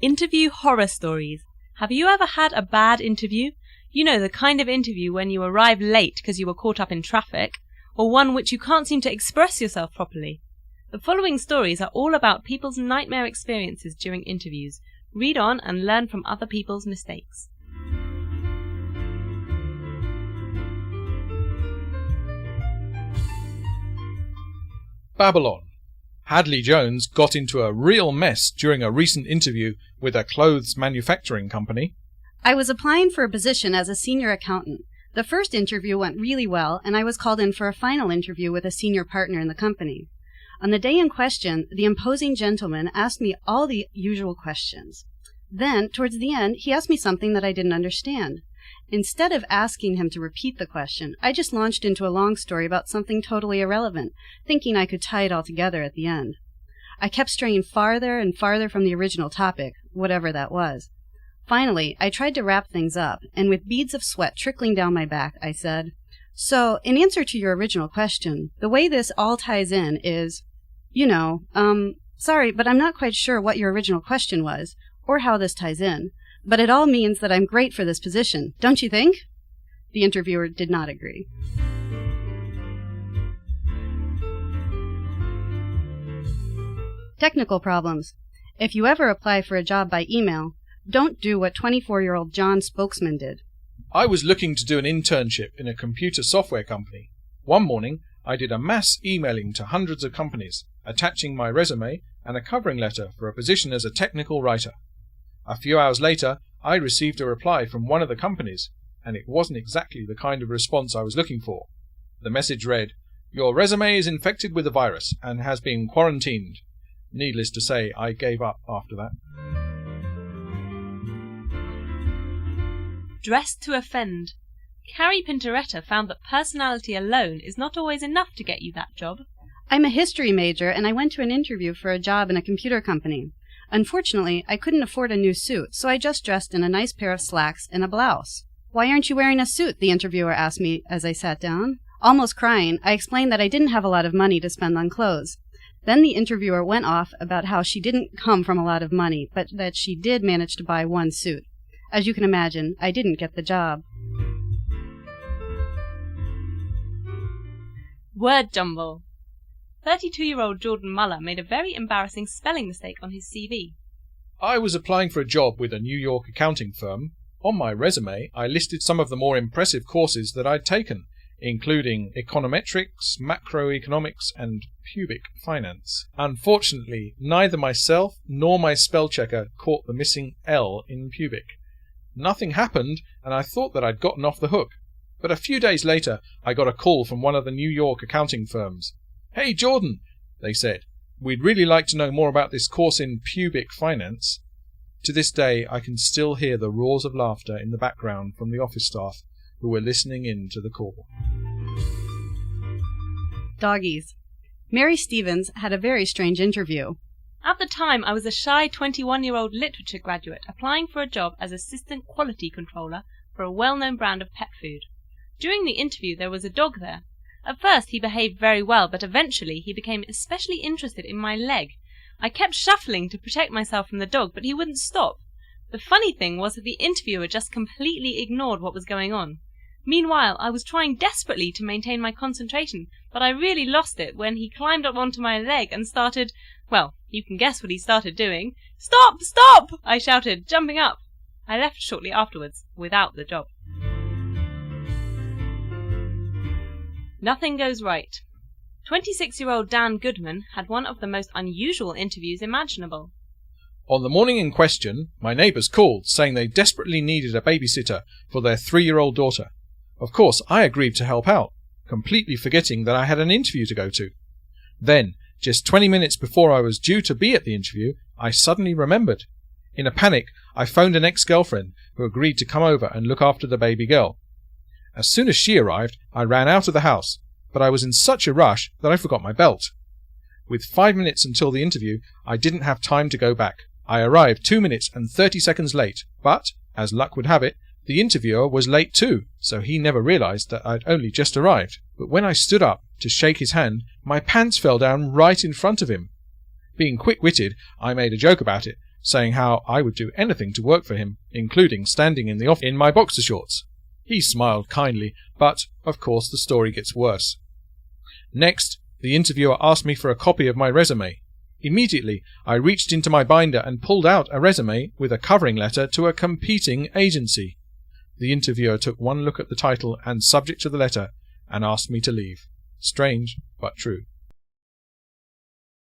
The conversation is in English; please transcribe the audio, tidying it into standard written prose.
Interview horror stories. Have you ever had a bad interview? You know, the kind of interview when you arrive late because you were caught up in traffic, or one which you can't seem to express yourself properly. The following stories are all about people's nightmare experiences during interviews. Read on and learn from other people's mistakes. Babylon. Hadley Jones got into a real mess during a recent interview with a clothes manufacturing company. I was applying for a position as a senior accountant. The first interview went really well, and I was called in for a final interview with a senior partner in the company. On the day in question, the imposing gentleman asked me all the usual questions. Then, towards the end, he asked me something that I didn't understand. Instead of asking him to repeat the question, I just launched into a long story about something totally irrelevant, thinking I could tie it all together at the end. I kept straying farther and farther from the original topic, whatever that was. Finally, I tried to wrap things up, and with beads of sweat trickling down my back, I said, "So, in answer to your original question, the way this all ties in is, sorry, but I'm not quite sure what your original question was, or how this ties in. But it all means that I'm great for this position, don't you think?" The interviewer did not agree. Technical problems. If you ever apply for a job by email, don't do what 24-year-old John Spokesman did. I was looking to do an internship in a computer software company. One morning, I did a mass emailing to hundreds of companies, attaching my resume and a covering letter for a position as a technical writer. A few hours later, I received a reply from one of the companies, and it wasn't exactly the kind of response I was looking for. The message read, "Your resume is infected with the virus and has been quarantined." Needless to say, I gave up after that. Dressed to offend. Carrie Pintoretta found that personality alone is not always enough to get you that job. I'm a history major, and I went to an interview for a job in a computer company. Unfortunately, I couldn't afford a new suit, so I just dressed in a nice pair of slacks and a blouse. "Why aren't you wearing a suit?" the interviewer asked me as I sat down. Almost crying, I explained that I didn't have a lot of money to spend on clothes. Then the interviewer went off about how she didn't come from a lot of money, but that she did manage to buy one suit. As you can imagine, I didn't get the job. Word jumble. 32-year-old Jordan Muller made a very embarrassing spelling mistake on his CV. I was applying for a job with a New York accounting firm. On my resume, I listed some of the more impressive courses that I'd taken, including econometrics, macroeconomics, and pubic finance. Unfortunately, neither myself nor my spell checker caught the missing L in pubic. Nothing happened, and I thought that I'd gotten off the hook. But a few days later, I got a call from one of the New York accounting firms. "Hey, Jordan," they said, "we'd really like to know more about this course in pubic finance." To this day, I can still hear the roars of laughter in the background from the office staff who were listening in to the call. Doggies. Mary Stevens had a very strange interview. At the time, I was a shy 21-year-old literature graduate applying for a job as assistant quality controller for a well-known brand of pet food. During the interview, there was a dog there. At first, he behaved very well, but eventually he became especially interested in my leg. I kept shuffling to protect myself from the dog, but he wouldn't stop. The funny thing was that the interviewer just completely ignored what was going on. Meanwhile, I was trying desperately to maintain my concentration, but I really lost it when he climbed up onto my leg and started, well, you can guess what he started doing. "Stop! Stop!" I shouted, jumping up. I left shortly afterwards, without the job. Nothing goes right. 26-year-old Dan Goodman had one of the most unusual interviews imaginable. On the morning in question, my neighbours called, saying they desperately needed a babysitter for their 3-year-old daughter. Of course, I agreed to help out, completely forgetting that I had an interview to go to. Then, just 20 minutes before I was due to be at the interview, I suddenly remembered. In a panic, I phoned an ex-girlfriend who agreed to come over and look after the baby girl. As soon as she arrived, I ran out of the house, but I was in such a rush that I forgot my belt. With 5 minutes until the interview, I didn't have time to go back. I arrived 2 minutes and 30 seconds late, but, as luck would have it, the interviewer was late too, so he never realized that I'd only just arrived. But when I stood up to shake his hand, my pants fell down right in front of him. Being quick-witted, I made a joke about it, saying how I would do anything to work for him, including standing in the office in my boxer shorts. He smiled kindly, but, of course, the story gets worse. Next, the interviewer asked me for a copy of my resume. Immediately, I reached into my binder and pulled out a resume with a covering letter to a competing agency. The interviewer took one look at the title and subject of the letter and asked me to leave. Strange, but true.